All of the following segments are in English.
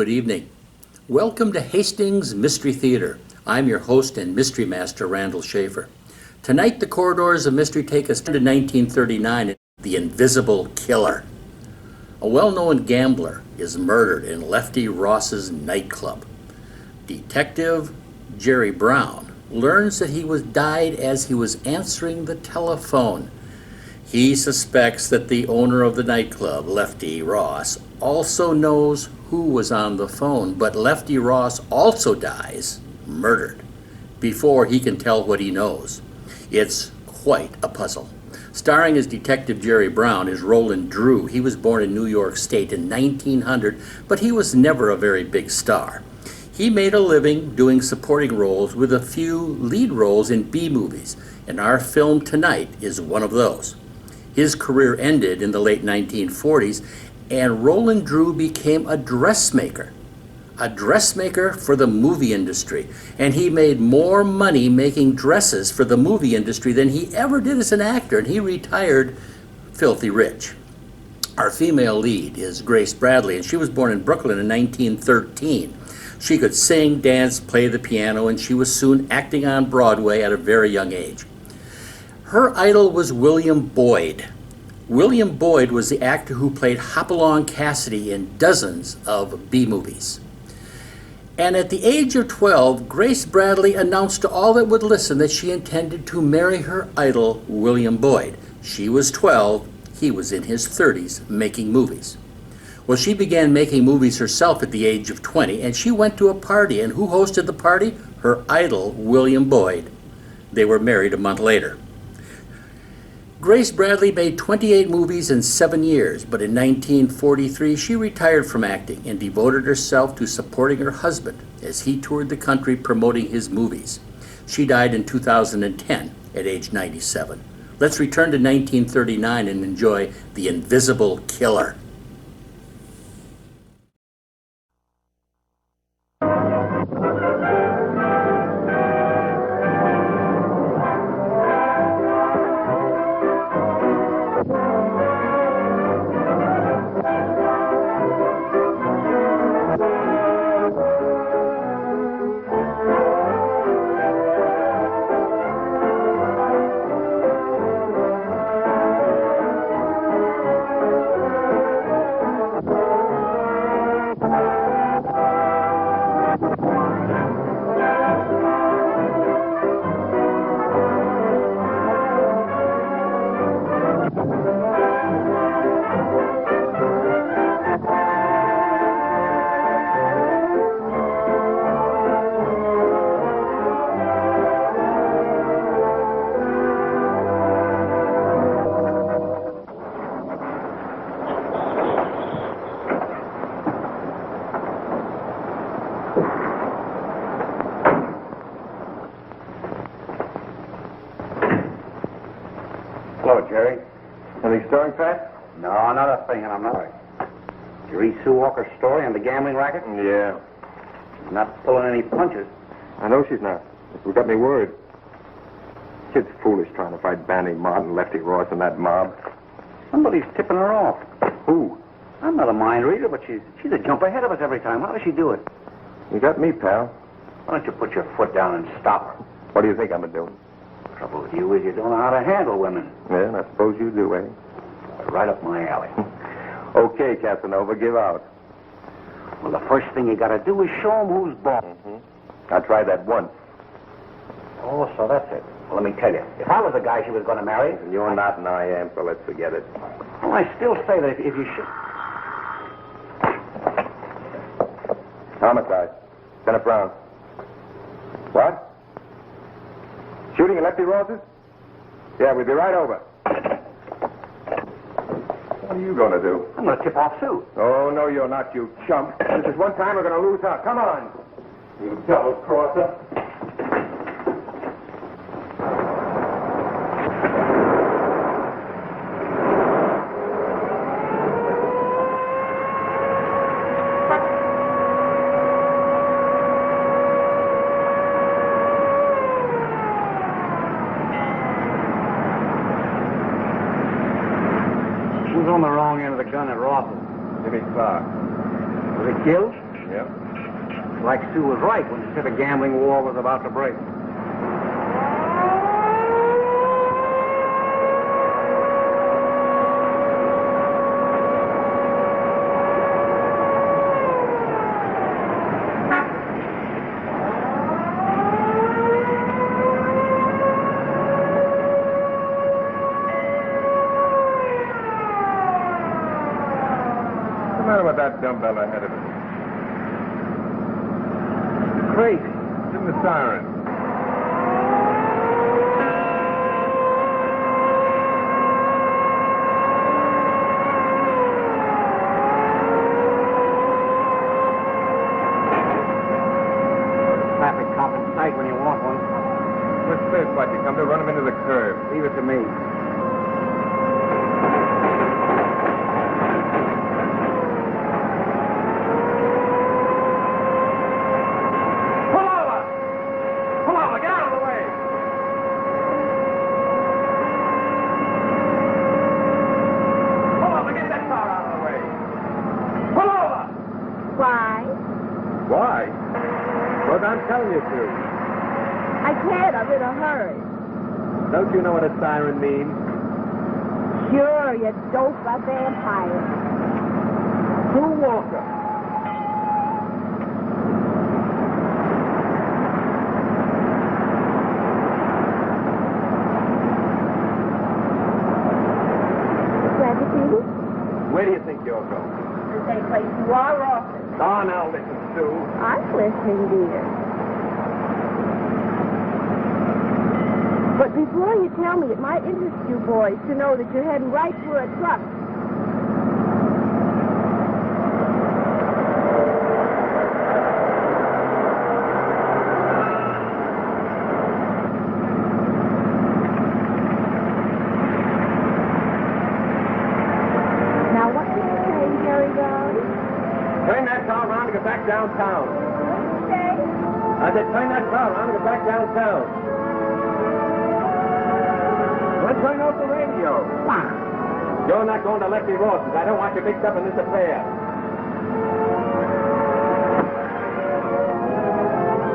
Good evening. Welcome to Hastings Mystery Theater. I'm your host and mystery master, Randall Schaefer. Tonight, the corridors of mystery take us to 1939, The Invisible Killer. A well-known gambler is murdered in Lefty Ross's nightclub. Detective Jerry Brown learns that he died as he was answering the telephone. He suspects that the owner of the nightclub, Lefty Ross, also knows who was on the phone, but Lefty Ross also dies, murdered, before he can tell what he knows. It's quite a puzzle. Starring as Detective Jerry Brown is Roland Drew. He was born in New York State in 1900, but he was never a very big star. He made a living doing supporting roles with a few lead roles in B-movies, and our film tonight is one of those. His career ended in the late 1940s, and Roland Drew became a dressmaker for the movie industry. And he made more money making dresses for the movie industry than he ever did as an actor, and he retired filthy rich. Our female lead is Grace Bradley, and she was born in Brooklyn in 1913. She could sing, dance, play the piano, and she was soon acting on Broadway at a very young age. Her idol was William Boyd. William Boyd was the actor who played Hopalong Cassidy in dozens of B-movies. And at the age of 12, Grace Bradley announced to all that would listen that she intended to marry her idol, William Boyd. She was 12, he was in his 30s, making movies. Well, she began making movies herself at the age of 20, and she went to a party, and who hosted the party? Her idol, William Boyd. They were married a month later. Grace Bradley made 28 movies in 7 years, but in 1943 she retired from acting and devoted herself to supporting her husband as he toured the country promoting his movies. She died in 2010 at age 97. Let's return to 1939 and enjoy The Invisible Killer. Hello, Jerry. Anything stirring, Pat? No, not a thing, and I'm not. Did you read Sue Walker's story on the gambling racket? Yeah. She's not pulling any punches. I know she's not. It's got me worried. Kid's foolish trying to fight Banny Martin, Lefty Ross, and that mob. Somebody's tipping her off. Who? I'm not a mind reader, but she's a jump ahead of us every time. How does she do it? You got me, pal. Why don't you put your foot down and stop her? What do you think I'm doing? The trouble with you is you don't know how to handle women. Yeah, and I suppose you do, eh? Right up my alley. Okay, Casanova, give out. Well, the first thing you got to do is show them who's boss. I tried that once. Oh, so that's it. Well, let me tell you. If I was the guy she was going to marry... You're not and I am, so let's forget it. Well, I still say that if you should... Homicide. Lieutenant Brown. What? Shooting at Lefty Ross's? Yeah, we'll be right over. What are you going to do? I'm going to tip off Sue. Oh, no, you're not, you chump. This is one time we're going to lose her. Come on. You double-crosser. Who's on the wrong end of the gun at Ross's? Jimmy Clark. Was he killed? Yeah, Like Sue was right when she said the gambling war was about to break. What's the matter with that dumbbell ahead of it? Crazy. It's in the siren. Traffic cop in sight when you want one. What's this? What, you come to run him into the curb? Leave it to me. Pull over! Pull over! Get out of the way! Pull over! Get that car out of the way! Pull over! Why? Why? What I'm telling you to. I can't. I'm in a hurry. Don't you know what a siren means? Sure, you dope a vampire. Sue Walker. Glad to see you. Where do you think you're going? The same place you are often. Oh, now listen, Sue. I'm listening, dear. But before you tell me, it might interest you boys to know that you're heading right for a truck. Now, what did you say, Jerry darling? Turn that car around and get back downtown. Okay. I said turn that car around and get back downtown. Let's turn off the radio. You're not going to Lefty Ross's. I don't want you mixed up in this affair.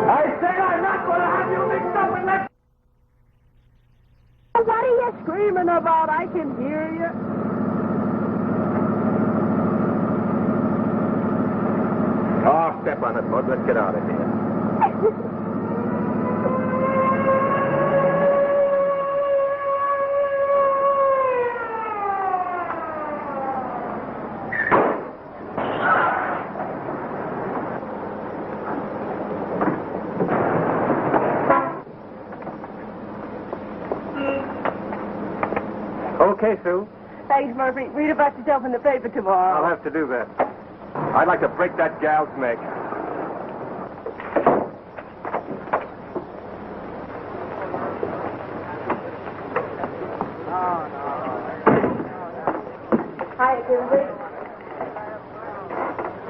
I say I'm not going to have you mixed up in that... What are you screaming about? I can hear you. Oh, step on it, bud. Let's get out of here. Okay, Sue. Thanks, Murphy. Read about yourself in the paper tomorrow. I'll have to do that. I'd like to break that gal's neck. Hi, Kimberly.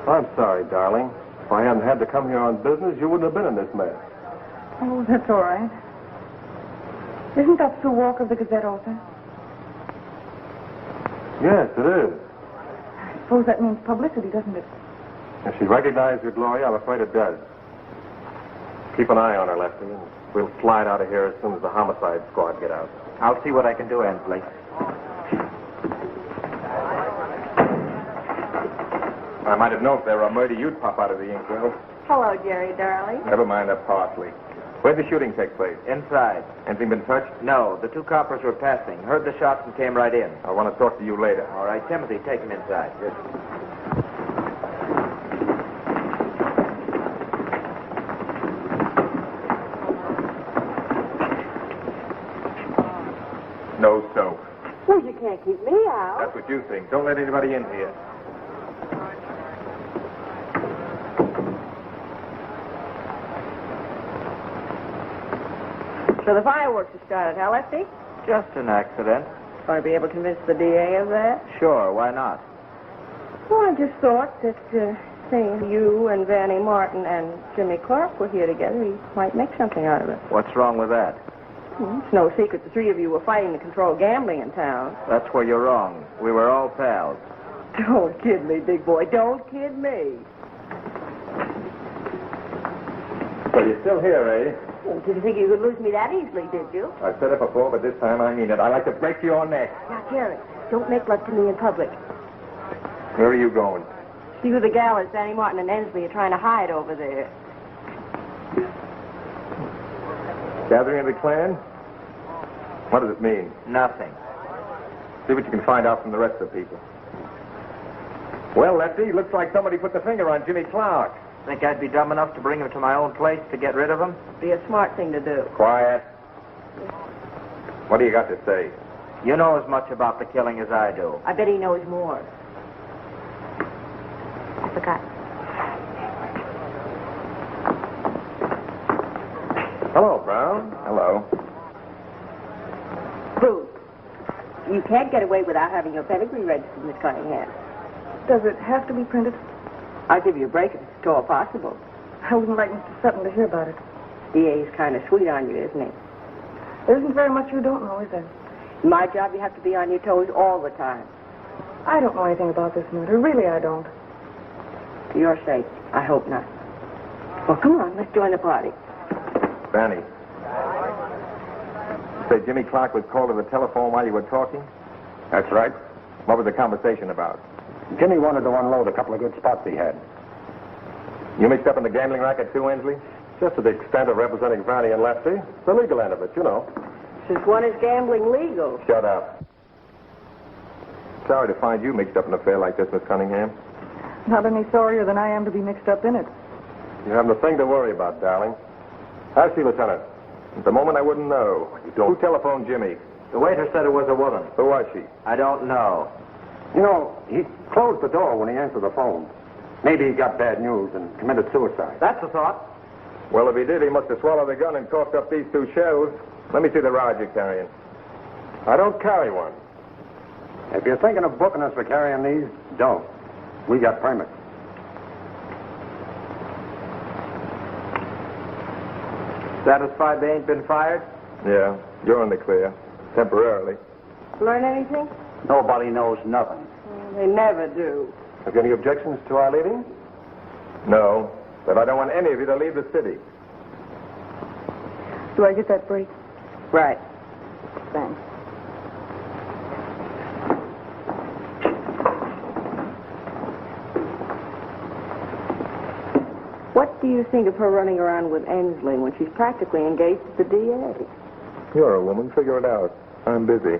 I'm sorry, darling. If I hadn't had to come here on business, you wouldn't have been in this mess. Oh, that's all right. Isn't that Sue Walker of the Gazette author? Yes, it is. I suppose that means publicity, doesn't it? If she recognized your Gloria, I'm afraid it does. Keep an eye on her, Lefty, and we'll slide out of here as soon as the homicide squad get out. I'll see what I can do, Ansley. I might have known if there were a murder, you'd pop out of the inkwell. Hello, Jerry, darling. Never mind that parsley. Where'd the shooting take place? Inside. Anything been touched? No, the two coppers were passing. Heard the shots and came right in. I want to talk to you later. All right, Timothy, take him inside. Yes. No soap. Well, you can't keep me out. That's what you think. Don't let anybody in here. So the fireworks have started, huh, Lefty? Just an accident. Going to be able to convince the DA of that? Sure, why not? Well, I just thought that, seeing you and Vanny Martin and Jimmy Clark were here together, he might make something out of it. What's wrong with that? It's no secret the three of you were fighting to control gambling in town. That's where you're wrong. We were all pals. Don't kid me, big boy. Don't kid me. So you're still here, eh? Well, didn't think you could lose me that easily, did you? I've said it before, but this time I mean it. I'd like to break your neck. Now, Jerry, don't make love to me in public. Where are you going? See who the gal is Danny Martin and Ensley are trying to hide over there. Gathering of the clan? What does it mean? Nothing. See what you can find out from the rest of the people. Well, Lefty, looks like somebody put the finger on Jimmy Clark. Think I'd be dumb enough to bring him to my own place to get rid of him? Be a smart thing to do. Quiet. What do you got to say? You know as much about the killing as I do. I bet he knows more. I forgot. Hello, Brown. Hello. Boo. You can't get away without having your pedigree registered, Miss Cunningham. Does it have to be printed? I'll give you a break if it's at all possible. I wouldn't like Mr. Sutton to hear about it. DA's kind of sweet on you, isn't he? There isn't very much you don't know, is there? In my job, you have to be on your toes all the time. I don't know anything about this matter. Really, I don't. For your sake, I hope not. Well, come on, let's join the party. Danny. Say, Jimmy Clark was called to the telephone while you were talking? That's right. What was the conversation about? Jimmy wanted to unload a couple of good spots he had. You mixed up in the gambling racket too, Ensley? Just to the extent of representing Vanny and Lefty. The legal end of it, you know. Since when is gambling legal? Shut up. Sorry to find you mixed up in an affair like this, Miss Cunningham. Not any sorrier than I am to be mixed up in it. You haven't a thing to worry about, darling. I see, Lieutenant. At the moment, I wouldn't know. Who telephoned Jimmy? The waiter said it was a woman. Who was she? I don't know. You know, he closed the door when he answered the phone. Maybe he got bad news and committed suicide. That's a thought. Well, if he did, he must have swallowed the gun and coughed up these two shells. Let me see the rod you're carrying. I don't carry one. If you're thinking of booking us for carrying these, don't. We got permits. Satisfied they ain't been fired? Yeah, you're in the clear. Temporarily. Learn anything? Nobody knows nothing. They never do. Have you any objections to our leaving? No, but I don't want any of you to leave the city. Do I get that break? Right. Thanks. What do you think of her running around with Ensley when she's practically engaged to the DA? You're a woman. Figure it out. I'm busy.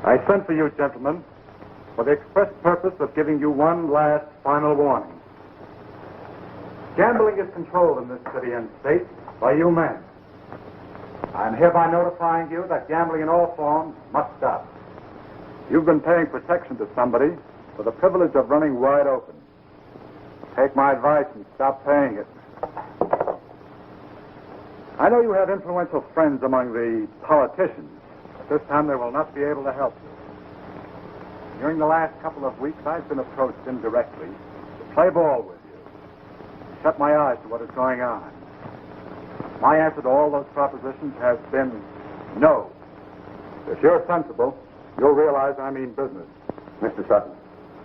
I sent for you, gentlemen, for the express purpose of giving you one last final warning. Gambling is controlled in this city and state by you men. I am hereby notifying you that gambling in all forms must stop. You've been paying protection to somebody for the privilege of running wide open. Take my advice and stop paying it. I know you have influential friends among the politicians. This time they will not be able to help you. During the last couple of weeks, I've been approached indirectly to play ball with you, shut my eyes to what is going on. My answer to all those propositions has been no. If you're sensible, you'll realize I mean business. Mr. Sutton,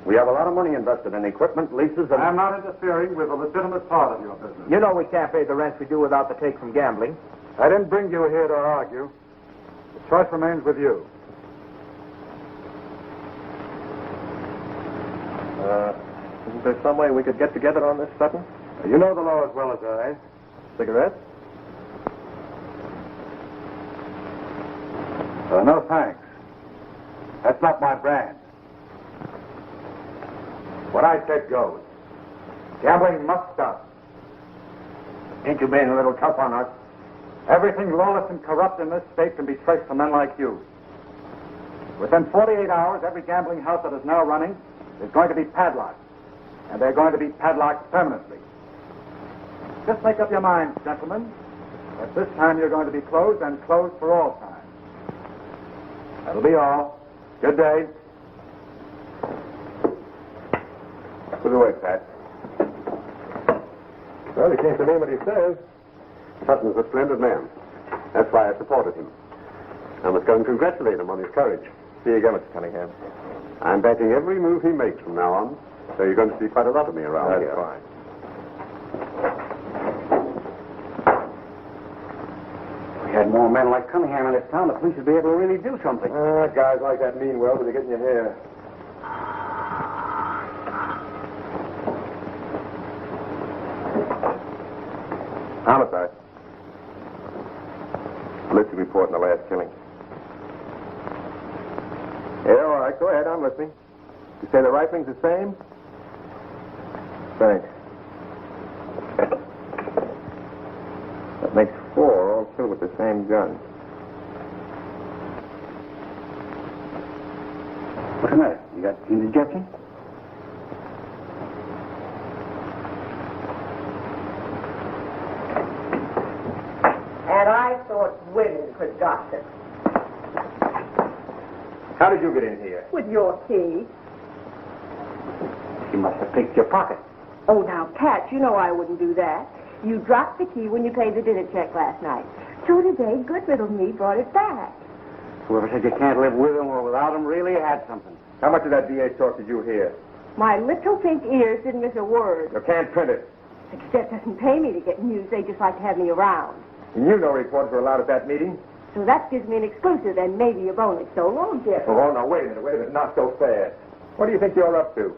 we have a lot of money invested in equipment, leases, and... I'm not interfering with a legitimate part of your business. You know we can't pay the rents we do without the take from gambling. I didn't bring you here to argue. The choice remains with you. Isn't there some way we could get together on this, Sutton? You know the law as well as I. Cigarette? No, thanks. That's not my brand. What I said goes. Gambling must stop. Ain't you being a little tough on us? Everything lawless and corrupt in this state can be traced to men like you. Within 48 hours, every gambling house that is now running is going to be padlocked. And they're going to be padlocked permanently. Just make up your minds, gentlemen, that this time you're going to be closed and closed for all time. That'll be all. Good day. the word, Pat. Well, he can't believe what he says. Sutton's a splendid man. That's why I supported him. I must go and congratulate him on his courage. Here you go, Mr. Cunningham. I'm backing every move he makes from now on, so you're going to see quite a lot of me around That's here. fine. If we had more men like Cunningham in this town, the police would be able to really do something. Guys like that mean well, but they get in your hair. Homicide. Police report on the last killing. Yeah, all right, go ahead, I'm listening. You say the rifling's the same? Thanks. That makes 4, all killed with the same gun. What's the matter? You got indigestion? And I thought women could gossip. How did you get in here? With your key. She must have picked your pocket. Oh, now, Pat, you know I wouldn't do that. You dropped the key when you paid the dinner check last night. So today, good little me brought it back. Whoever said you can't live with him or without him really had something. How much of that DA talk did you hear? My little pink ears didn't miss a word. You can't print it. The Gazette doesn't pay me to get news. They just like to have me around. And you know reporters were allowed at that meeting? So that gives me an exclusive and maybe a bonus. So long, Jeff. Oh, no, wait a minute, not so fast. What do you think you're up to?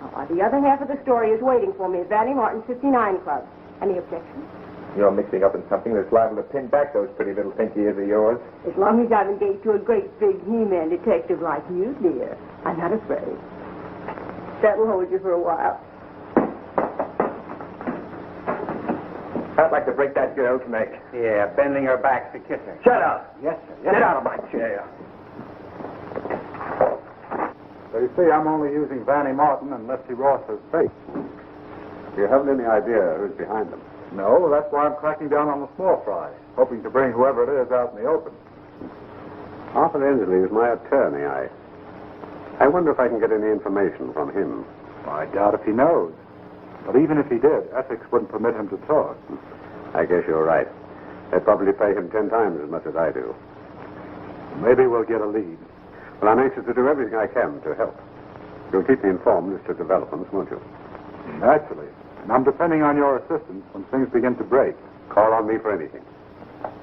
Oh, the other half of the story is waiting for me at Vanny Martin's 59 Club. Any objections? You're mixing up in something that's liable to pin back those pretty little pink ears of yours. As long as I'm engaged to a great big He-Man detective like you, dear, I'm not afraid. That'll hold you for a while. I'd like to break that girl's neck. Yeah, bending her back to kiss her. Shut up. Yes, sir. Yes, Get sir. out of my chair. So you see, I'm only using Vanny Martin and Lefty Ross's face. Do you haven't any idea who's behind them? No, that's why I'm cracking down on the small fry, hoping to bring whoever it is out in the open. Arthur Ensley is my attorney. I wonder if I can get any information from him. I doubt if he knows. But even if he did, ethics wouldn't permit him to talk. I guess you're right. They'd probably pay him 10 times as much as I do. Maybe we'll get a lead. Well, I'm anxious to do everything I can to help. You'll keep me informed as to developments, won't you? Naturally. And I'm depending on your assistance when things begin to break. Call on me for anything.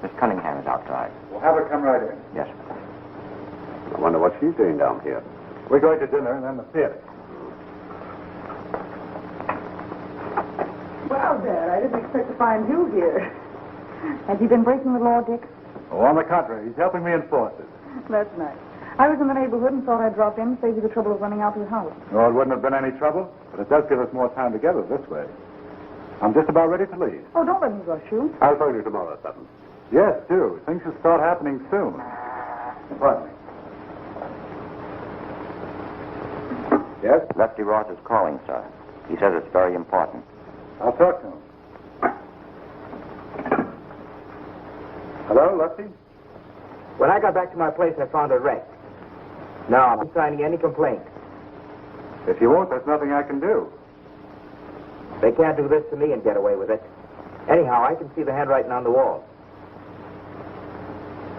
Miss Cunningham is outside. We'll have her come right in. Yes, sir. I wonder what she's doing down here. We're going to dinner and then the theater. Well, Dad, I didn't expect to find you here. Has he been breaking the law, Dick? Oh, on the contrary, he's helping me enforce it. That's nice. I was in the neighborhood and thought I'd drop in and save you the trouble of running out to the house. No, it wouldn't have been any trouble, but it does give us more time together this way. I'm just about ready to leave. Oh, don't let me rush you. I'll phone you tomorrow, Sutton. Yes, do. Things should start happening soon. Pardon me. Yes? Lefty Ross is calling, sir. He says it's very important. I'll talk to him. Hello, Lefty? When I got back to my place, I found her wrecked. Now, I'm not signing any complaint. If you won't, there's nothing I can do. They can't do this to me and get away with it. Anyhow, I can see the handwriting on the wall.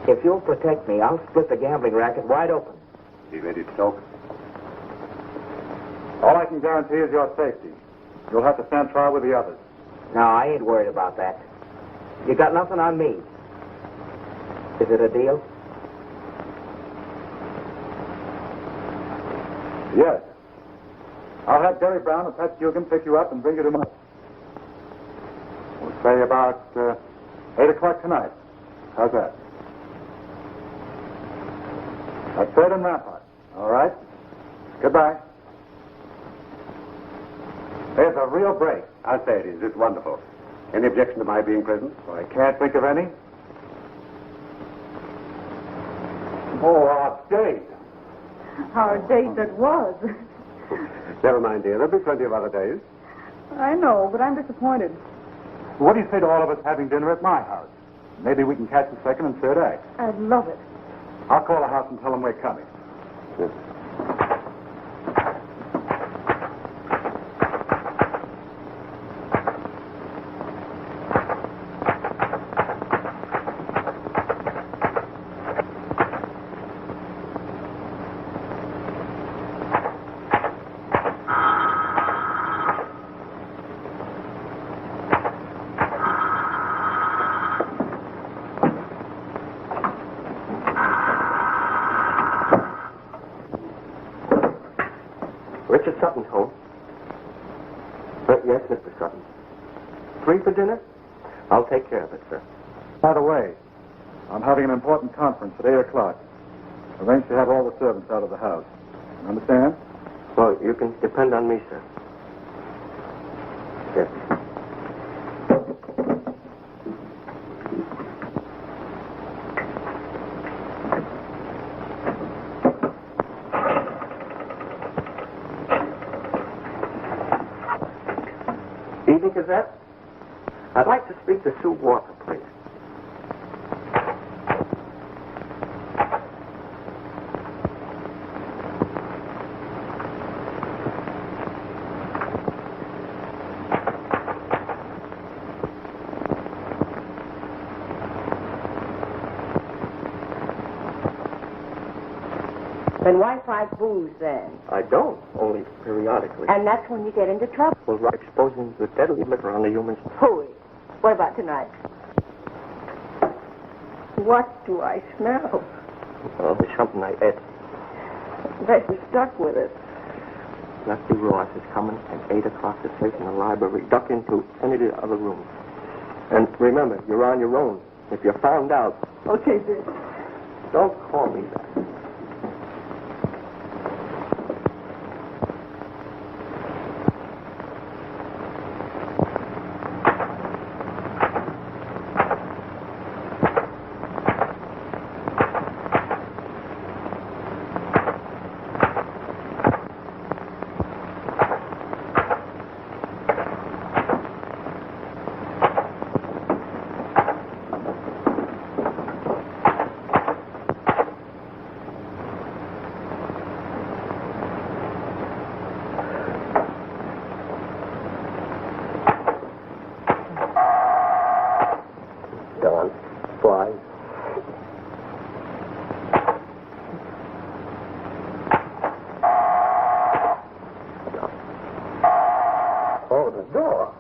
If you'll protect me, I'll split the gambling racket wide open. Be ready to talk? All I can guarantee is your safety. You'll have to stand trial with the others. No, I ain't worried about that. You got nothing on me. Is it a deal? Yes. I'll have Jerry Brown and Pat Dugan pick you up and bring you to my... We'll say about 8 o'clock tonight. How's that? That's Third and Rampart. All right. Goodbye. It's a real break. I'll say it is. It's wonderful. Any objection to my being present? Well, I can't think of any. Oh, our date. Our date that was. Never mind, dear. There'll be plenty of other days. I know, but I'm disappointed. What do you say to all of us having dinner at my house? Maybe we can catch the second and third act. I'd love it. I'll call the house and tell them we're coming. isn't home. Yes, Mr. Sutton. 3 for dinner? I'll take care of it, sir. By the way, I'm having an important conference at 8 o'clock. Arrange to have all the servants out of the house. You understand? Well, you can depend on me, sir. Yes. Evening, Gazette. I'd like to speak to Sue Walker, please. Then why fight booze then? I don't, only periodically. And that's when you get into trouble. Well, right, exposing the deadly liquor on the humans. Hooey. What about tonight? What do I smell? Well, there's something I ate. Bet you stuck with it. Lefty Ross is coming at 8 o'clock to safe in the library. Duck into any of the other rooms. And remember, you're on your own. If you're found out... Okay, Dick. Don't call me that. Flies. Oh, the door.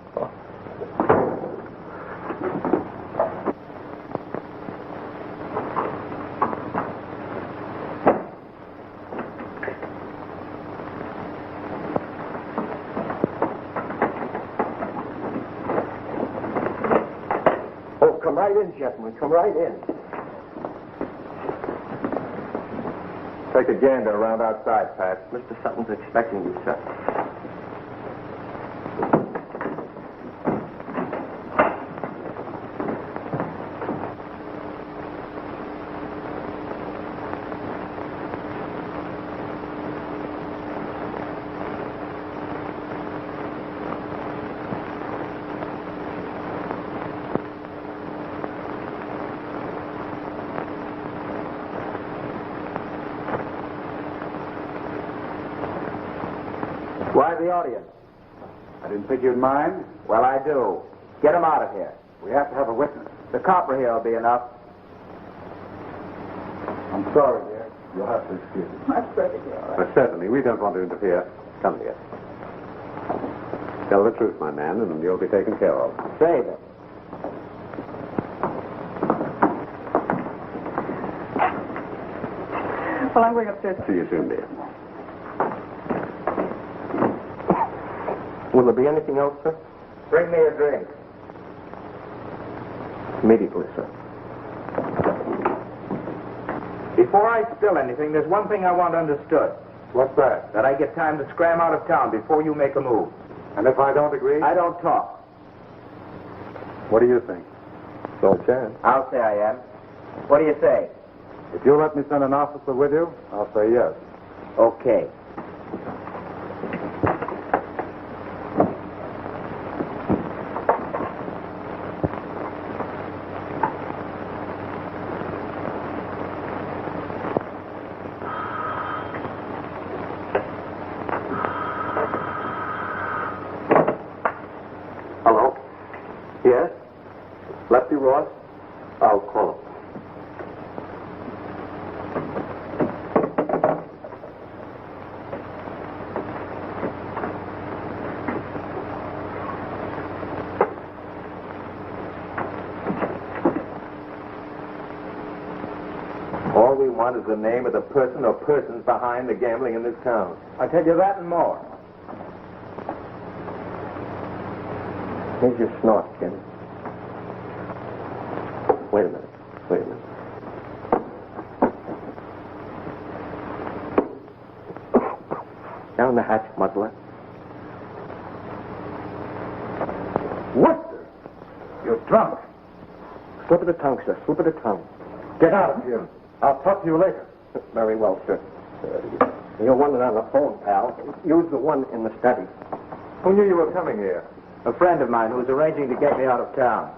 Oh, come right in, gentlemen. Come right in. Take a gander around outside, Pat. Mr. Sutton's expecting you, sir. Why the audience? I didn't think you'd mind. Well, I do. Get him out of here. We have to have a witness. The copper here will be enough. I'm sorry, dear. You'll have to excuse me. That's perfectly all right. But certainly, we don't want to interfere. Come here. Tell the truth, my man, and you'll be taken care of. Save it. Well, I'm going upstairs. See you soon, dear. Will there be anything else, sir? Bring me a drink. Immediately, sir. Before I spill anything, there's one thing I want understood. What's that? That I get time to scram out of town before you make a move. And if I don't agree? I don't talk. What do you think? No chance. I'll say I am. What do you say? If you'll let me send an officer with you, I'll say yes. Okay. Hello? Yes? Lefty Ross? I'll call him. All we want is the name of the person or persons behind the gambling in this town. I tell you that and more. Here's your snort, Jim. Wait a minute. Down the hatch, muzzler. What? You're drunk. Slip of the tongue, sir. Slip of the tongue. Get out of here. I'll talk to you later. Very well, sir. You're one on the phone, pal. Use the one in the study. Who knew you were coming here? A friend of mine who was arranging to get me out of town.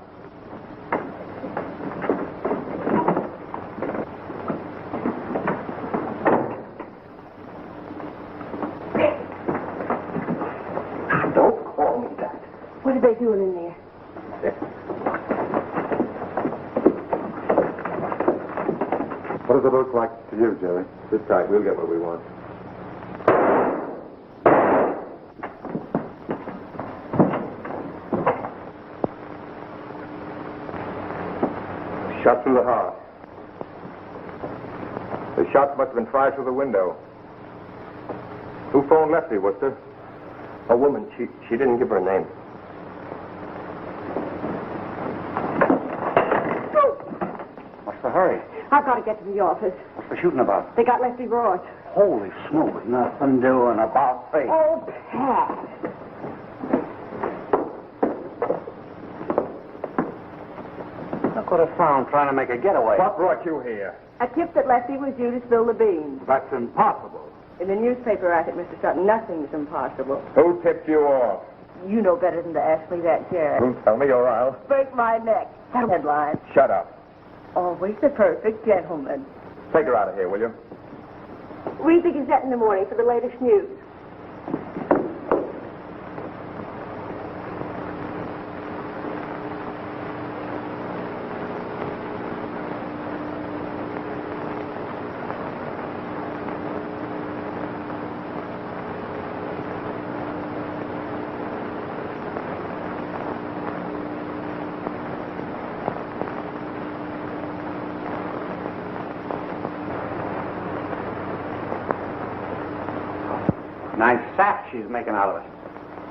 Don't call me that. What are they doing in there? What does it look like to you, Jerry? Sit tight. We'll get what we want. Shot through the heart. The shots must have been fired through the window. Who phoned Lefty, Worcester? A woman. She didn't give her name. What's the hurry? I've got to get to the office. What's the shooting about? They got Lefty Ross. Holy smoke, nothing doing about face. Oh, Pat. Look what I found trying to make a getaway. What brought you here? A tip that Lefty was due to spill the beans. That's impossible. In the newspaper article, Mr. Sutton, nothing's impossible. Who tipped you off? You know better than to ask me that, Sheriff. Don't tell me or I'll... Break my neck. That headline. Shut up. Always the perfect gentleman. Take her out of here, will you? Read the Gazette in the morning for the latest news. Nice sap she's making out of it.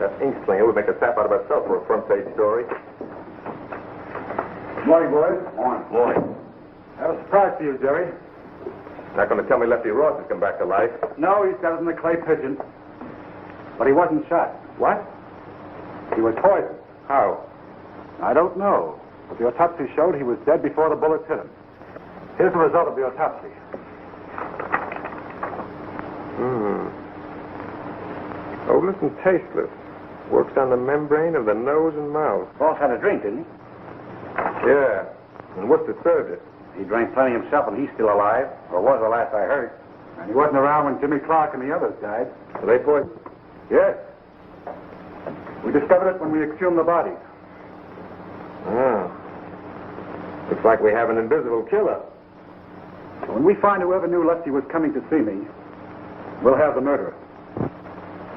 That ink slinger would make a sap out of herself for a front page story. Morning, boys. Morning. I have a surprise for you, Jerry. Not going to tell me Lefty Ross has come back to life. No, he's got it in the clay pigeon. But he wasn't shot. What? He was poisoned. How? I don't know. But the autopsy showed he was dead before the bullets hit him. Here's the result of the autopsy. Odorless and tasteless. Works on the membrane of the nose and mouth. Boss had a drink, didn't he? Yeah. And Worcester served it. He drank plenty himself, and he's still alive. Or was the last I heard. And he wasn't around when Jimmy Clark and the others died. Were they poisoned? Yes. We discovered it when we exhumed the bodies. Ah. Looks like we have an invisible killer. When we find whoever knew Lefty was coming to see me, we'll have the murderer.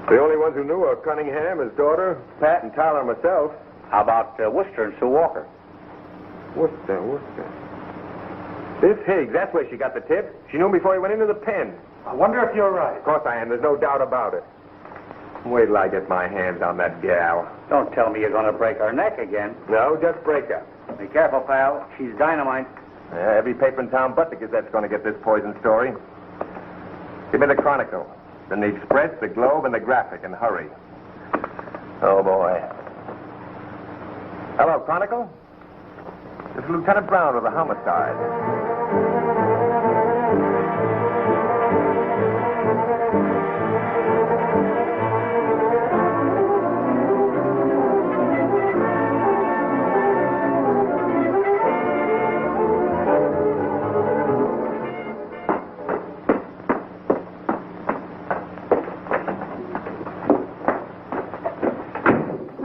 The only ones who knew are Cunningham, his daughter, Pat, and Tyler, and myself. How about Worcester and Sue Walker? Worcester. This Higgs, that's where she got the tip. She knew him before he went into the pen. I wonder if you're right. Of course I am. There's no doubt about it. Wait till I get my hands on that gal. Don't tell me you're going to break her neck again. No, just break her. Be careful, pal. She's dynamite. Yeah, every paper in town but the Gazette's going to get this poison story. Give me the Chronicle. Then the Express, the Globe, and the Graphic, and hurry. Oh, boy. Hello, Chronicle? This is Lieutenant Brown with a homicide.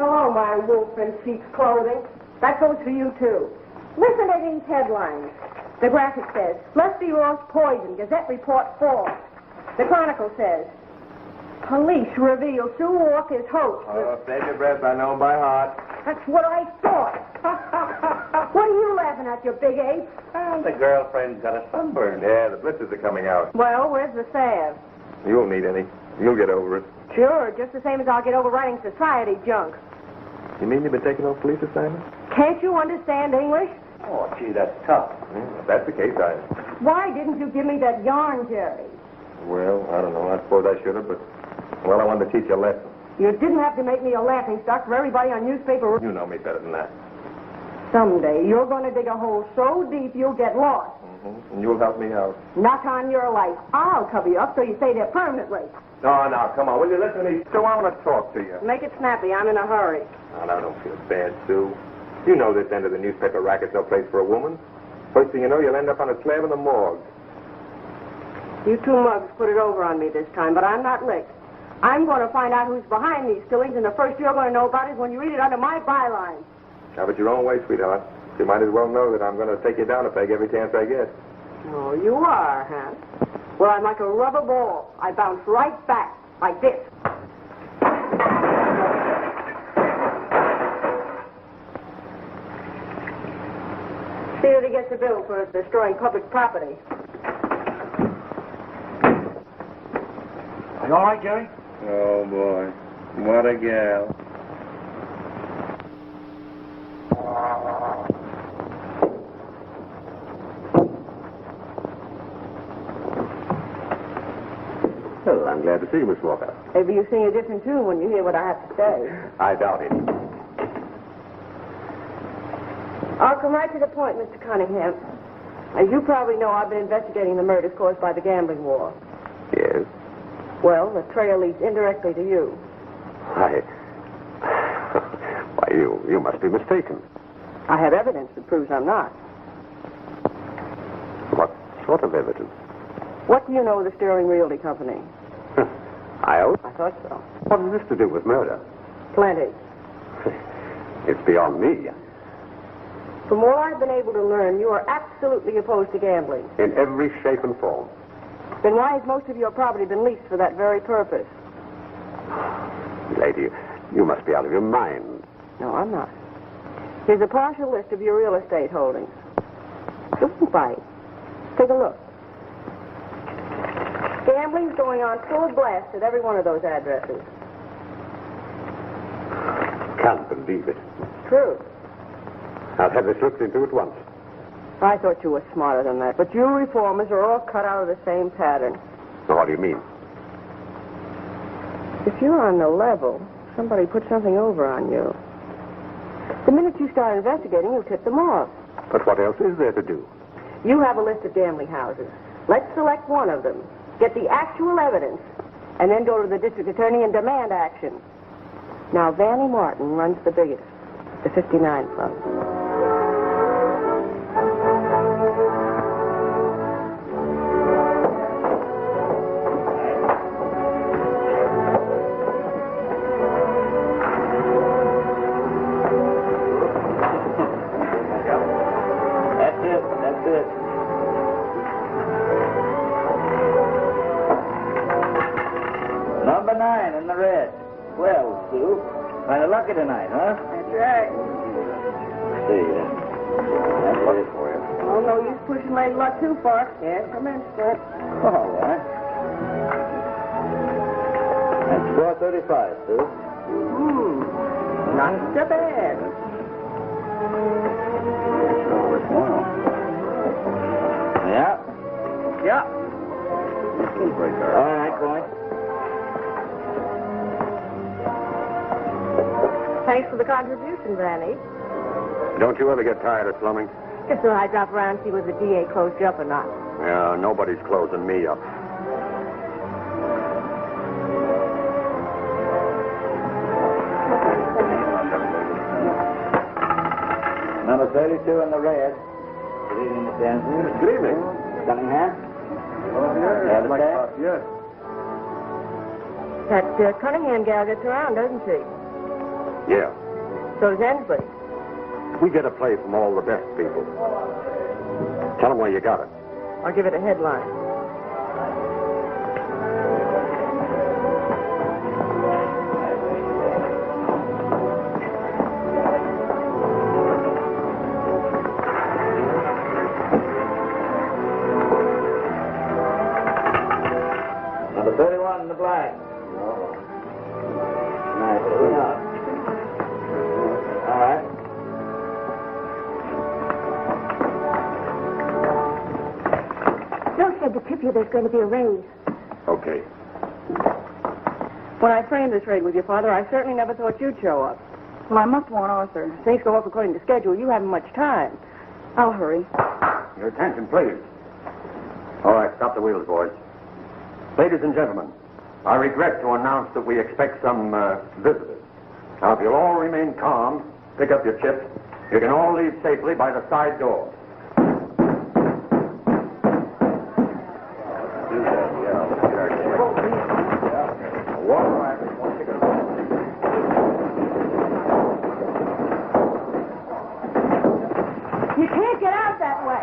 Hello, my wolf in sheep's clothing. That goes for you, too. Listen to these headlines. The Graphic says, Lefty Ross poisoned. Gazette report false. The Chronicle says, police reveal Sue Walker's hoax. Oh, save your breath. I know by heart. That's what I thought. What are you laughing at, you big ape? And the girlfriend's got a sunburn. Yeah, the blisters are coming out. Well, where's the salve? You won't need any. You'll get over it. Sure, just the same as I'll get over writing society junk. You mean you've been taking those police assignments? Can't you understand English? Oh, gee, that's tough. If that's the case, Why didn't you give me that yarn, Jerry? Well, I don't know. I suppose I should have, but... Well, I wanted to teach you a lesson. You didn't have to make me a laughingstock for everybody on newspaper. You know me better than that. Someday, you're going to dig a hole so deep you'll get lost. Mm-hmm. And you'll help me out. Not on your life. I'll cover you up so you stay there permanently. No, come on. Will you listen to me? Sue, I want to talk to you. Make it snappy. I'm in a hurry. Oh, now, don't feel bad, Sue. You know this end of the newspaper racket's no place for a woman. First thing you know, you'll end up on a slab in the morgue. You two mugs put it over on me this time, but I'm not licked. I'm going to find out who's behind these killings, and the first you're going to know about it is when you read it under my byline. Have it your own way, sweetheart. You might as well know that I'm going to take you down a peg every chance I get. Oh, you are, huh? Well, I'm like a rubber ball. I bounce right back, like this. See that he gets a bill for destroying public property. Are you all right, Jerry? Oh, boy. What a gal. Well, I'm glad to see you, Miss Walker. Maybe you sing a different tune when you hear what I have to say. I doubt it. I'll come right to the point, Mr. Cunningham. As you probably know, I've been investigating the murders caused by the gambling war. Yes? Well, the trail leads indirectly to you. Why, you must be mistaken. I have evidence that proves I'm not. What sort of evidence? What do you know of the Sterling Realty Company? I thought so. What has this to do with murder? Plenty. It's beyond me. From what I've been able to learn, you are absolutely opposed to gambling. In every shape and form. Then why has most of your property been leased for that very purpose? Lady, you must be out of your mind. No, I'm not. Here's a partial list of your real estate holdings. Don't bite. Take a look. Gambling's going on full blast at every one of those addresses. Can't believe it. True. I'll have this looked into at once. I thought you were smarter than that, but you reformers are all cut out of the same pattern. So what do you mean? If you're on the level, somebody put something over on you. The minute you start investigating, you'll tip them off. But what else is there to do? You have a list of gambling houses. Let's select one of them, get the actual evidence, and then go to the district attorney and demand action. Now, Vanny Martin runs the biggest, the 59 Club. That's it. Number 9 in the red. Well, Sue, kind of lucky tonight, huh? That's right. See, that's lucky for you. Oh, no use pushing my luck too far. Yes, come in, sir. All right. That's 435, Sue. Not so bad. Wow. Yeah. Yeah. All right, boy. Thanks for the contribution, Vanny. Don't you ever get tired of slumming? Just thought I'd drop around and see whether the DA closed you up or not. Yeah, nobody's closing me up. Number 32 in the red. Good evening, Mr. Anderson. Good evening. Cunningham? Yeah, Have a staff? yes. That Cunningham gal gets around, doesn't she? Yeah. So does Ensley. We get a play from all the best people. Tell them where you got it. I'll give it a headline. Number 31 in the black. Nice. hear there's going to be a raid. Okay. When I framed this raid with your father, I certainly never thought you'd show up. Well, I must warn Arthur. Things go off according to schedule. You haven't much time. I'll hurry. Your attention, please. All right, stop the wheels, boys. Ladies and gentlemen, I regret to announce that we expect some visitors. Now, if you'll all remain calm, pick up your chips, you can all leave safely by the side door. You can't get out that way.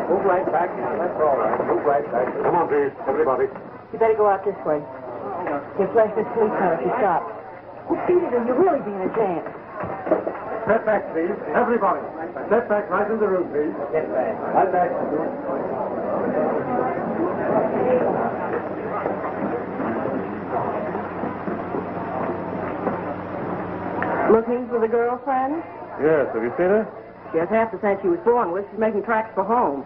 Move right back. That's all right. Move right back. Come on, please, everybody. You better go out this way. You flash this police car if you stop. Oh, Peter, you're really being a jam. Step back, please. Everybody. Step back right in the room, please. Get back. Right back. Looking for the girlfriend? Yes, have you seen her? She has half the sense she was born with. She's making tracks for home.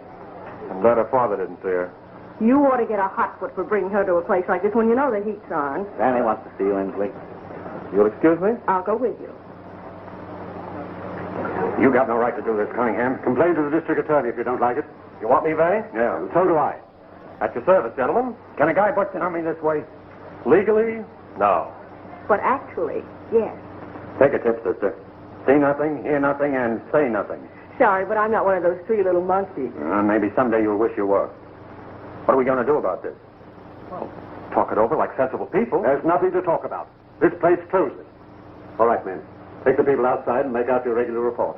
I'm glad her father didn't see her. You ought to get a hot foot for bringing her to a place like this when you know the heat's on. Danny wants to see you, Inslee. You'll excuse me? I'll go with you. You got no right to do this, Cunningham. Complain to the district attorney if you don't like it. You want me, Vanny? Yeah, so do I. At your service, gentlemen. Can a guy bust in on me this way? Legally, no. But actually, yes. Take a tip, sister. See nothing, hear nothing, and say nothing. Sorry, but I'm not one of those three little monkeys. Maybe someday you'll wish you were. What are we going to do about this? Well, talk it over like sensible people. There's nothing to talk about. This place closes. All right, men. Take the people outside and make out your regular report.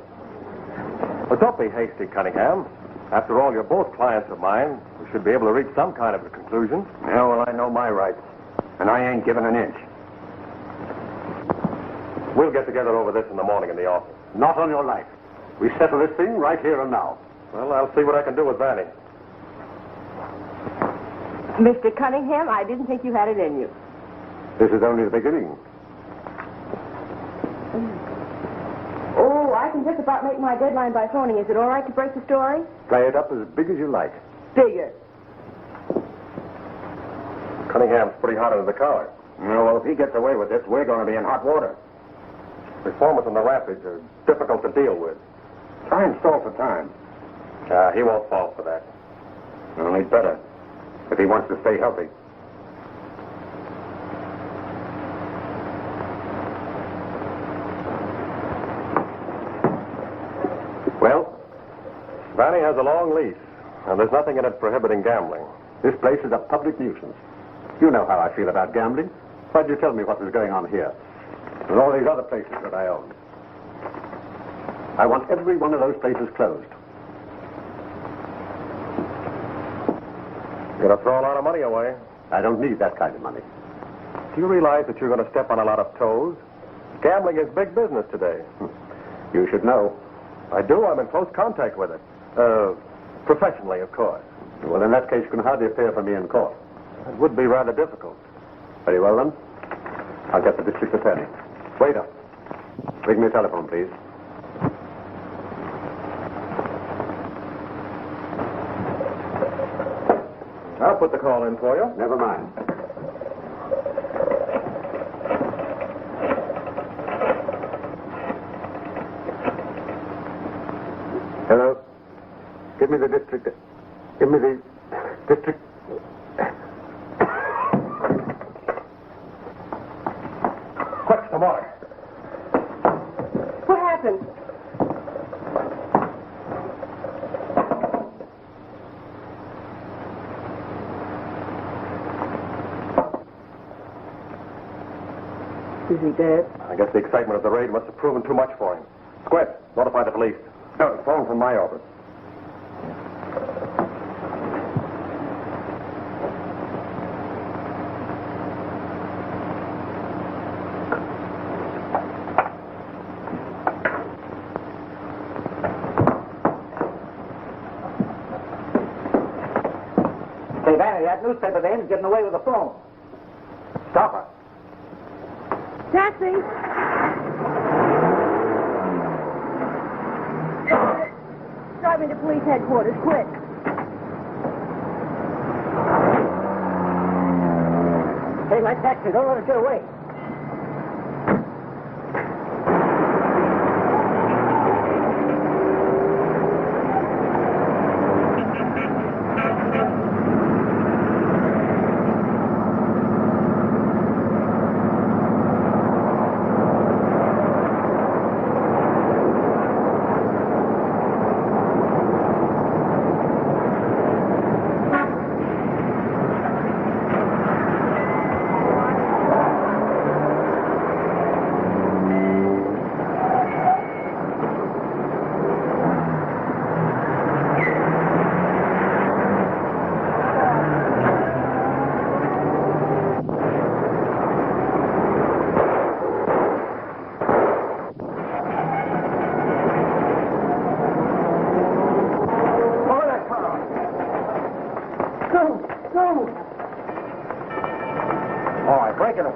Well, don't be hasty, Cunningham. After all, you're both clients of mine. We should be able to reach some kind of a conclusion. Yeah, well, I know my rights. And I ain't giving an inch. We'll get together over this in the morning in the office. Not on your life. We settle this thing right here and now. Well, I'll see what I can do with Vanny. Mr. Cunningham, I didn't think you had it in you. This is only the beginning. Oh, I can just about make my deadline by phoning. Is it all right to break the story? Play it up as big as you like. Bigger. Cunningham's pretty hot under the collar. Well, if he gets away with this, we're going to be in hot water. Reformers on the rampage are difficult to deal with. Try and stall for time. He won't fall for that. Well, he'd better, if he wants to stay healthy. Well? Vanny has a long lease, and there's nothing in it prohibiting gambling. This place is a public nuisance. You know how I feel about gambling. Why'd you tell me what was going on here? And all these other places that I own. I want every one of those places closed. You're going to throw a lot of money away. I don't need that kind of money. Do you realize that you're going to step on a lot of toes? Gambling is big business today. You should know. I do. I'm in close contact with it. Professionally, of course. Well, in that case, you can hardly appear for me in court. It would be rather difficult. Very well, then. I'll get the district attorney. Waiter, bring me a telephone, please. I'll put the call in for you. Never mind. Hello? Give me the district... Give me the district... What's the matter? What happened? Is he dead? I guess the excitement of the raid must have proven too much for him. Squint, notify the police. No, phone from my office. Hey, Vanny, that newspaper dame's getting away with the phone. Stop her. Taxi! Drive me to police headquarters, quick. Hey, my taxi, don't let it get away.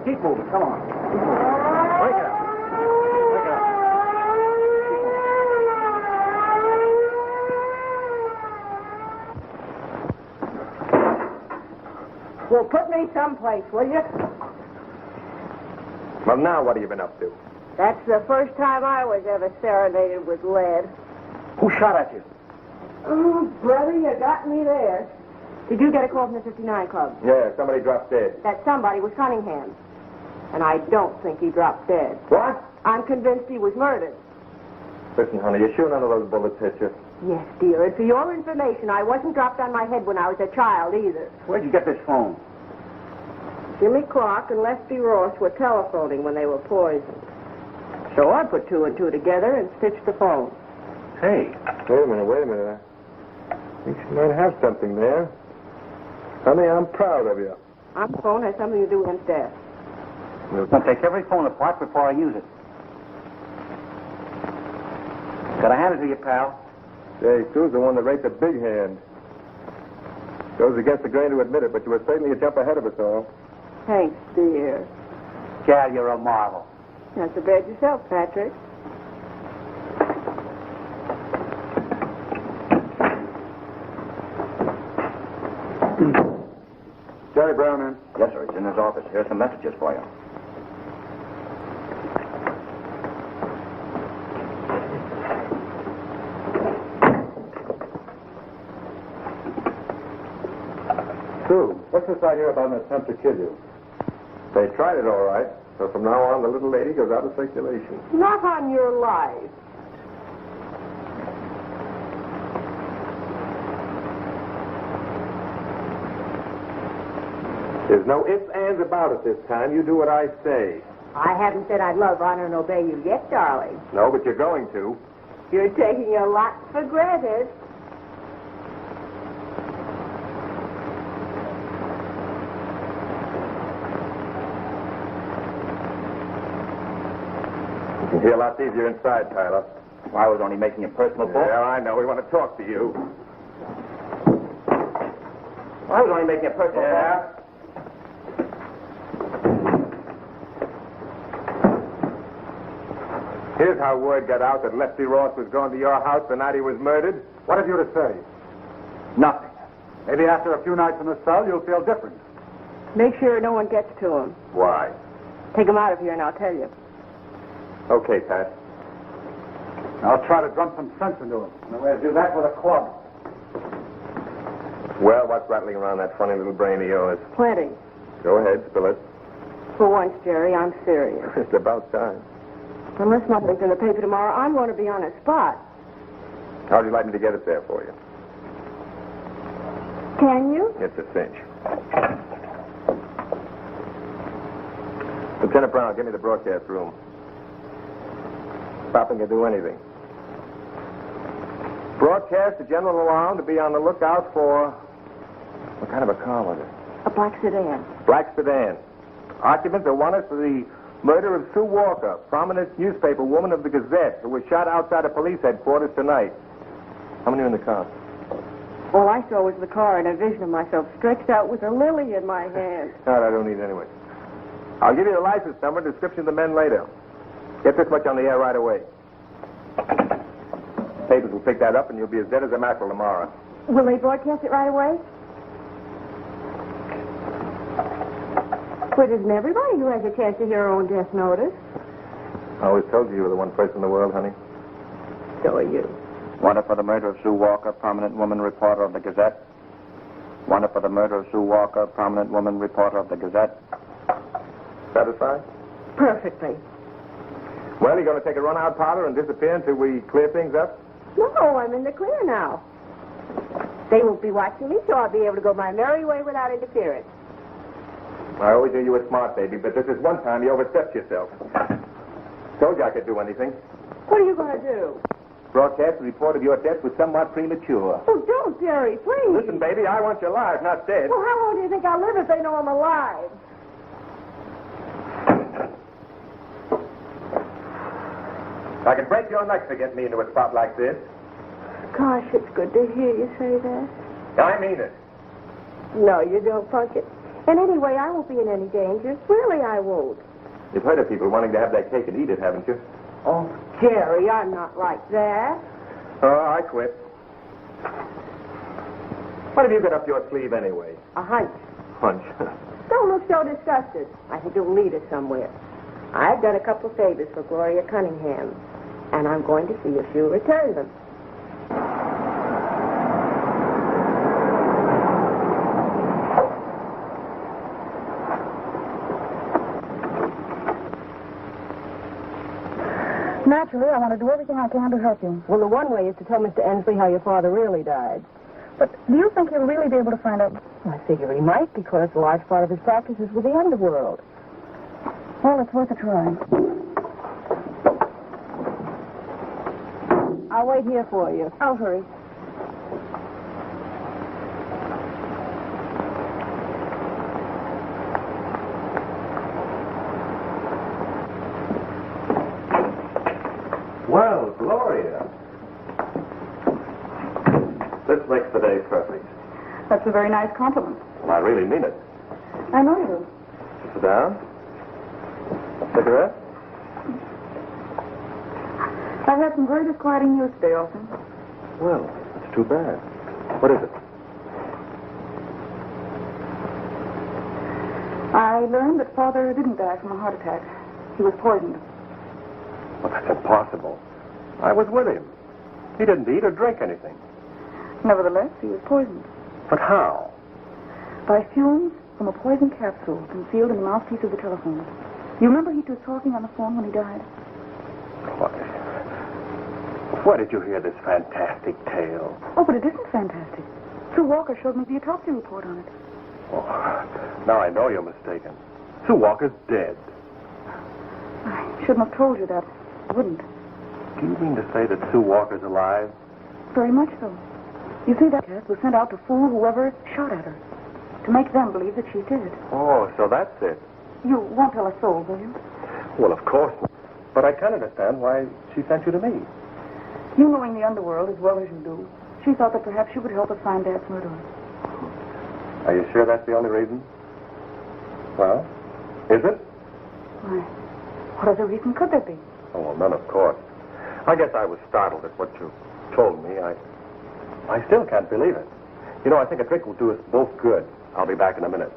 Keep moving, come on. Break it up. Break it up. Well, put me someplace, will you? Well, now what have you been up to? That's the first time I was ever serenaded with lead. Who shot at you? Oh, brother, you got me there. Did you get a call from the 59 Club? Yeah, somebody dropped dead. That somebody was Cunningham. And I don't think he dropped dead. What? I'm convinced he was murdered. Listen, honey, you sure none of those bullets hit you? Yes, dear, and for your information, I wasn't dropped on my head when I was a child either. Where'd you get this phone? Jimmy Clark and Lefty Ross were telephoning when they were poisoned. So I put two and two together and stitched the phone. Hey. Wait a minute. I think she might have something there. Honey, I'm proud of you. Our phone has something to do with his death. I'll take every phone apart before I use it. Gotta hand it to you, pal. Say, Sue's the one that rates a big hand. Goes against the grain to admit it, but you were certainly a jump ahead of us all. Thanks, dear. Gal, you're a marvel. Not so bad yourself, Patrick. Jerry Brown in? Yes, sir. He's in his office. Here's some messages for you. Sue, what's this I hear about an attempt to kill you? They tried it all right, so from now on the little lady goes out of circulation. Not on your life. There's no ifs, ands about it this time. You do what I say. I haven't said I'd love, honor, and obey you yet, darling. No, but you're going to. You're taking a lot for granted. You can hear a lot easier inside, Tyler. Well, I was only making a personal point. Yeah, I know. We want to talk to you. I was only making a personal Yeah? Here's how word got out that Lefty Ross was going to your house the night he was murdered. What have you to say? Nothing. Maybe after a few nights in the cell, you'll feel different. Make sure no one gets to him. Why? Take him out of here and I'll tell you. Okay, Pat. I'll try to drum some sense into him. And we'll do that with a club. Well, what's rattling around that funny little brain of yours? Plenty. Go ahead, spill it. For once, Jerry, I'm serious. It's about time. Unless nothing's in the paper tomorrow, I'm going to be on a spot. How'd you like me to get it there for you? Can you? It's a cinch. Lieutenant Brown, give me the broadcast room. Stopping can do anything. Broadcast the general alarm to be on the lookout for... What kind of a car was it? A black sedan. Black sedan. Occupants are wanted for the murder of Sue Walker, prominent newspaper woman of the Gazette, who was shot outside of police headquarters tonight. How many are in the car? All I saw was the car and a vision of myself stretched out with a lily in my hand. No, I don't need it anyway. I'll give you the license number and description of the men later. Get this much on the air right away. Papers will pick that up, and you'll be as dead as a mackerel tomorrow. Will they broadcast it right away? But isn't everybody who has a chance to hear her own death notice? I always told you were the one person in the world, honey. So are you. Wanted for the murder of Sue Walker, prominent woman reporter of the Gazette. Wanted for the murder of Sue Walker, prominent woman reporter of the Gazette. Satisfied? Perfectly. Well, you're going to take a run-out parlor and disappear until we clear things up? No, I'm in the clear now. They won't be watching me, so I'll be able to go my merry way without interference. I always knew you were smart, baby, but this is one time you overstepped yourself. Told you I could do anything. What are you going to do? Broadcast the report of your death was somewhat premature. Oh, don't, Jerry, please. Listen, baby, I want you alive, not dead. Well, how long do you think I'll live if they know I'm alive? I can break your neck to get me into a spot like this. Gosh, it's good to hear you say that. I mean it. No, you don't, Puckett. And anyway, I won't be in any danger. Really, I won't. You've heard of people wanting to have their cake and eat it, haven't you? Oh, Jerry, I'm not like that. Oh, I quit. What have you got up your sleeve anyway? A hunch. Hunch. Don't look so disgusted. I think it'll lead us somewhere. I've done a couple of favors for Gloria Cunningham, and I'm going to see if she'll return them. Naturally, I want to do everything I can to help you. Well, the one way is to tell Mr. Ensley how your father really died. But do you think he'll really be able to find out? I figure he might, because a large part of his practice is with the underworld. Well, it's worth a try. I'll wait here for you. I'll hurry. Well, Gloria. This makes the day perfect. That's a very nice compliment. Well, I really mean it. I know you do. Sit down. Cigarette? I've had some very disquieting news today, Olson. Well, it's too bad. What is it? I learned that Father didn't die from a heart attack. He was poisoned. Well, that's impossible. I was with him. He didn't eat or drink anything. Nevertheless, he was poisoned. But how? By fumes from a poison capsule concealed in the mouthpiece of the telephone. You remember he was talking on the phone when he died? What? Where did you hear this fantastic tale? Oh, but it isn't fantastic. Sue Walker showed me the autopsy report on it. Oh, now I know you're mistaken. Sue Walker's dead. I shouldn't have told you that. I wouldn't. Do you mean to say that Sue Walker's alive? Very much so. You see, that cat was sent out to fool whoever shot at her. To make them believe that she's dead. Oh, so that's it. You won't tell a soul, will you? Well, of course not. But I can't understand why she sent you to me. You knowing the underworld as well as you do, she thought that perhaps you would help us find Dad's murderer. Are you sure that's the only reason? Well, is it? Why, what other reason could there be? Oh, well, none, of course. I guess I was startled at what you told me. I still can't believe it. You know, I think a trick will do us both good. I'll be back in a minute.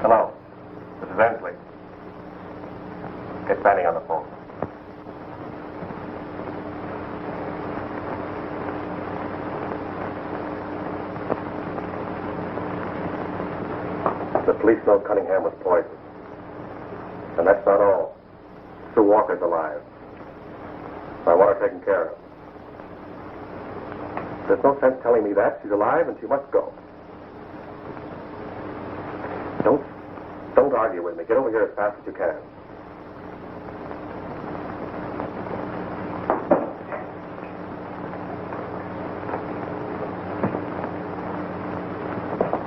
Hello. This is Ensley. Get Fanny on the phone. The police know Cunningham was poisoned. And that's not all. Sue Walker's alive. I want her taken care of. There's no sense telling me that. She's alive and she must go. Don't argue with me. Get over here as fast as you can.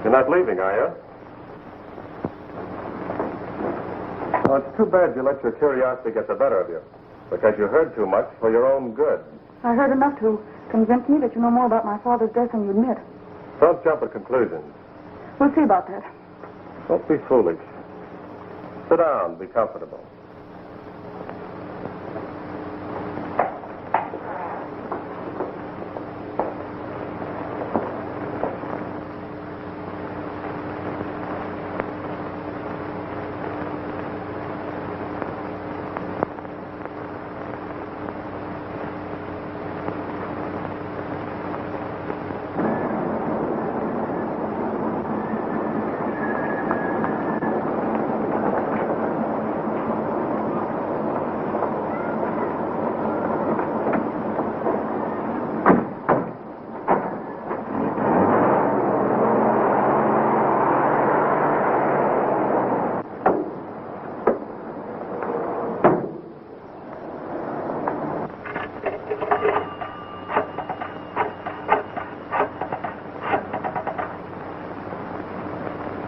You're not leaving, are you? Well, it's too bad you let your curiosity get the better of you. Because you heard too much for your own good. I heard enough to convince me that you know more about my father's death than you admit. Don't jump at conclusions. We'll see about that. Don't be foolish. Sit down. Be comfortable.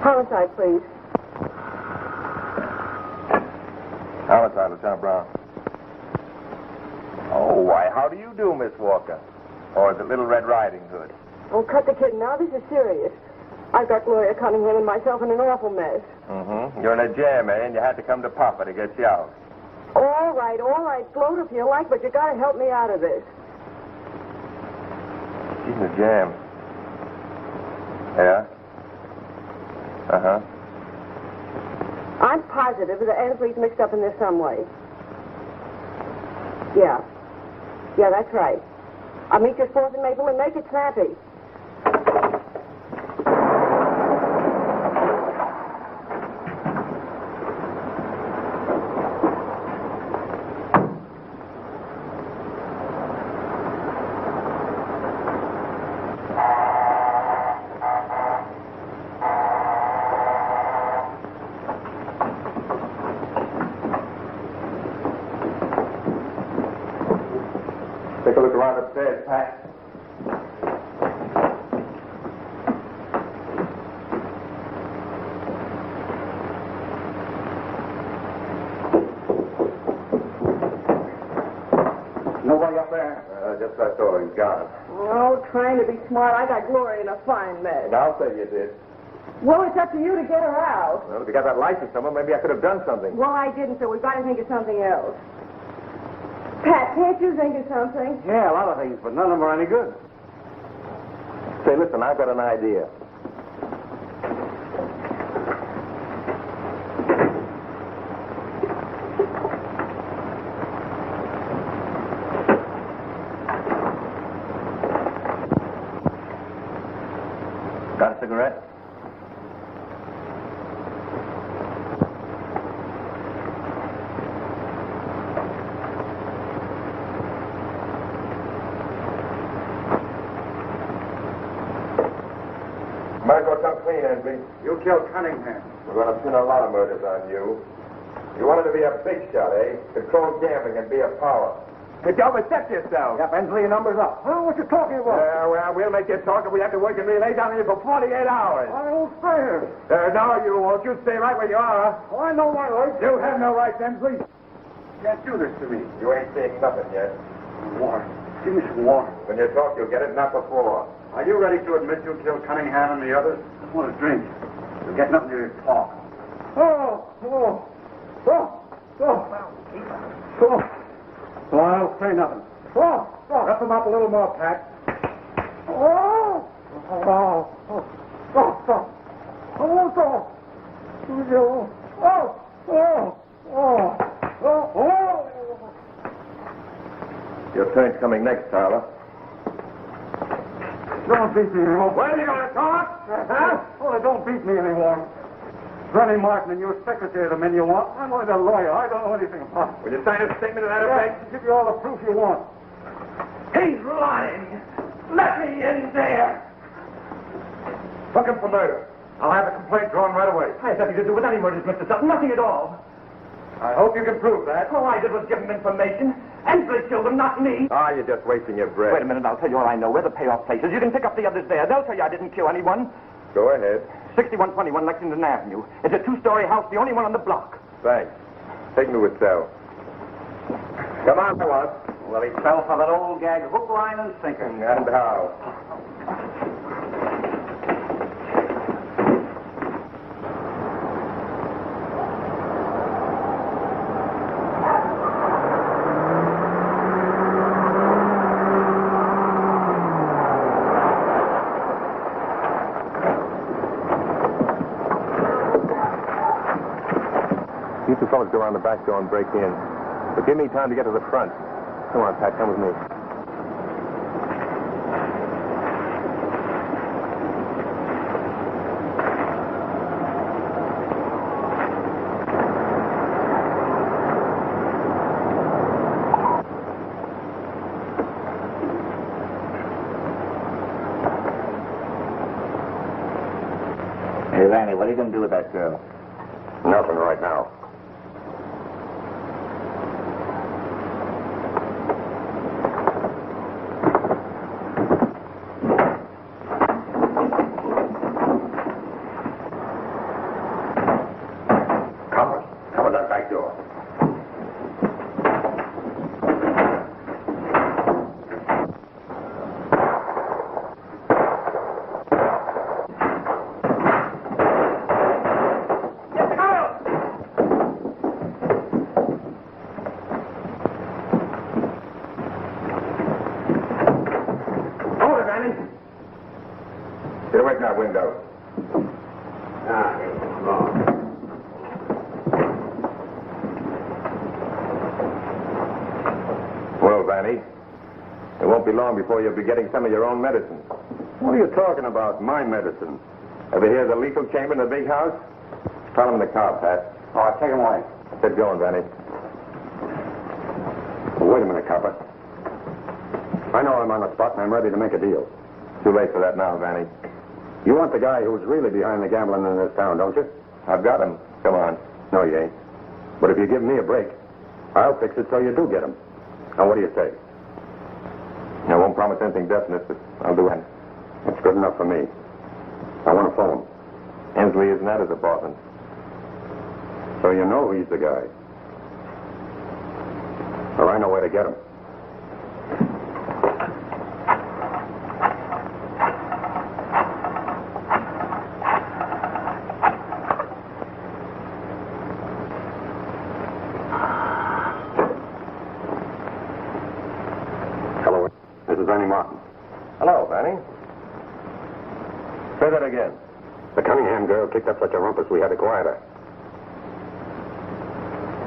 Homicide, please. Homicide, Lieutenant Brown. Oh, why, how do you do, Miss Walker? Or is it Little Red Riding Hood? Oh, cut the kidding now. This is serious. I've got Gloria Cunningham and myself in an awful mess. Mm-hmm. You're in a jam, eh? And you had to come to Papa to get you out. All right. Float if you like, but you gotta help me out of this. She's in a jam. Yeah? Uh-huh. I'm positive that Ansley's mixed up in this some way. Yeah, that's right. I'll meet you at 4th and Maple and make it snappy. Take a look around upstairs, Pat. Nobody up there? Just I saw he's gone. Oh, trying to be smart. I got Gloria in a fine mess. I'll say you did. Well, it's up to you to get her out. Well, if you got that license somewhere, maybe I could have done something. Well, I didn't, so we've got to think of something else. Pat, can't you think of something? Yeah, a lot of things, but none of them are any good. Say, listen, I've got an idea. Got a cigarette? Might as well come clean, Ensley. You killed Cunningham. We're going to pin a lot of murders on you. You wanted to be a big shot, eh? Control gambling and be a power. But you overstepped yourself. Yep, Ensley, your number's up. Oh, what you talking about? Well, we'll make you talk if we have to work and lay down here for 48 hours. I don't fair. No, you won't. You stay right where you are. Oh, I know my rights. You have no rights, Ensley. You can't do this to me. You ain't seeing nothing yet. Water. Give me some water. When you talk, you'll get it, not before. Are you ready to admit you killed Cunningham and the others? I want a drink. You'll get nothing to talk. Oh. Well, I'll say nothing. Wrap them up a little more, Pat. Your turn's coming next, Tyler. Don't beat me anymore. When are you going to talk? Huh? Oh, don't beat me anymore. Rennie Martin and your secretary are the men you want. I'm only the lawyer. I don't know anything about it. Will you sign a statement to that I'll effect? give you all the proof you want. He's lying. Let me in there. Book him for murder. I'll have the complaint drawn right away. I had nothing to do with any murders, Mr. Sutton. Nothing at all. I hope you can prove that. All I did was give him information. Ensley killed him, not me. You're just wasting your breath. Wait a minute, I'll tell you all I know. Where the payoff places. You can pick up the others there. They'll tell you I didn't kill anyone. Go ahead. 6121 Lexington Avenue. It's a two-story house, the only one on the block. Thanks. Take me to his cell. Come on, fellas. Well, he fell for that old gag, hook, line, and sinker. And how? You two fellas go around the back door and break in. But give me time to get to the front. Come on, Pat, come with me. Hey, Randy, what are you going to do with that girl? Nothing right now. Cover that back door. Get away from that window. Well, Vanny, it won't be long before you'll be getting some of your own medicine. What are you talking about? My medicine? Ever hear of the lethal chamber in the big house? Pile him in the car, Pat. All right, take him away. Get going, Vanny. Wait a minute, Copper. I know I'm on the spot and I'm ready to make a deal. Too late for that now, Vanny. You want the guy who's really behind the gambling in this town, don't you? I've got him. Come on. No, you ain't. But if you give me a break, I'll fix it so you do get him. Now, what do you say? I won't promise anything definite, but I'll do it. That's good enough for me. I want to phone. Ensley isn't at his apartment. So you know he's the guy. Well, I know where to get him. Hello, this is Ernie Martin. Hello, Vanny. Say that again. The Cunningham girl kicked up such a rumpus we had to quiet her.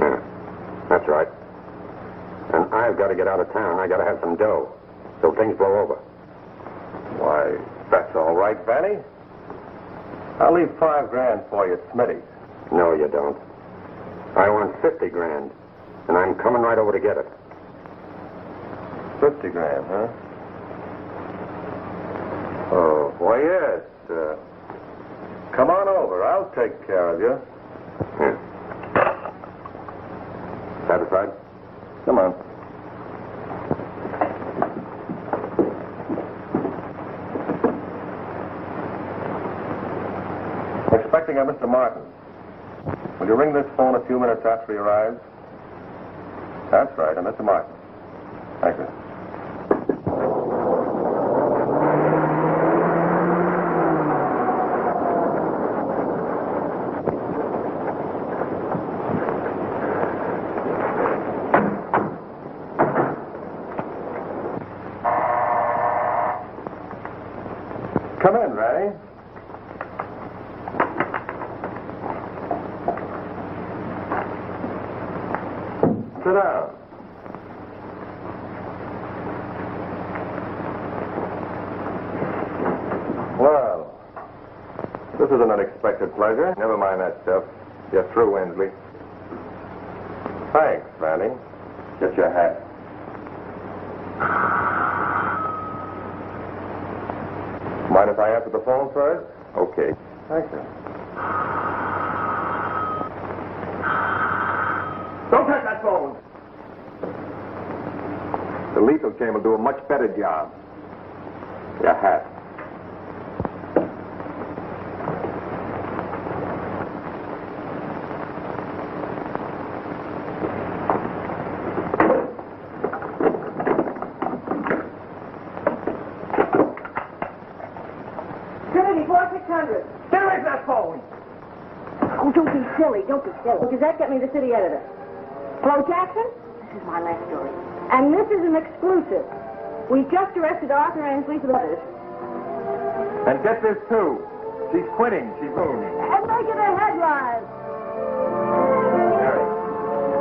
Yeah, that's right. And I've got to get out of town. I got to have some dough, so things blow over. Why, that's all right, Vanny. I'll leave $5,000 for you, Smitty. No, you don't. I want 50 grand, and I'm coming right over to get it. 50 grand, huh? Oh, why, yes. Come on over. I'll take care of you. Yeah. Satisfied? Come on. Expecting a Mr. Martin. Will you ring this phone a few minutes after he arrives? That's right, I'm Mr. Martin. Thank you. Come in, Randy. Sit down. Well, this is an unexpected pleasure. Never mind that stuff. You're through, Ensley. Thanks, Vanny. Get your hat. Mind if I answer the phone first? Okay. Thank you. Don't touch that phone! The lethal chamber will do a much better job. Your hat. silly. Don't be silly. Well, Gazette, get me the city editor. Flo Jackson? This is my last story. And this is an exclusive. We just arrested Arthur Ansley for the others. And get this, too. She's quitting. She's moving. And make it a headline. Harry,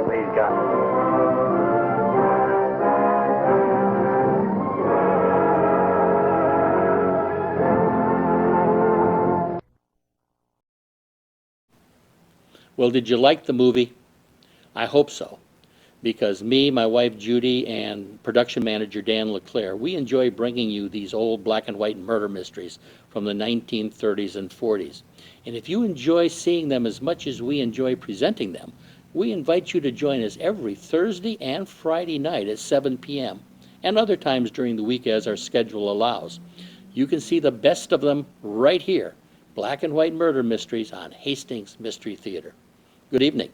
please, God. Well, did you like the movie? I hope so, because me, my wife Judy, and production manager Dan LeClaire, we enjoy bringing you these old black and white murder mysteries from the 1930s and 40s. And if you enjoy seeing them as much as we enjoy presenting them, we invite you to join us every Thursday and Friday night at 7 p.m. and other times during the week as our schedule allows. You can see the best of them right here, Black and White Murder Mysteries on Hastings Mystery Theater. Good evening.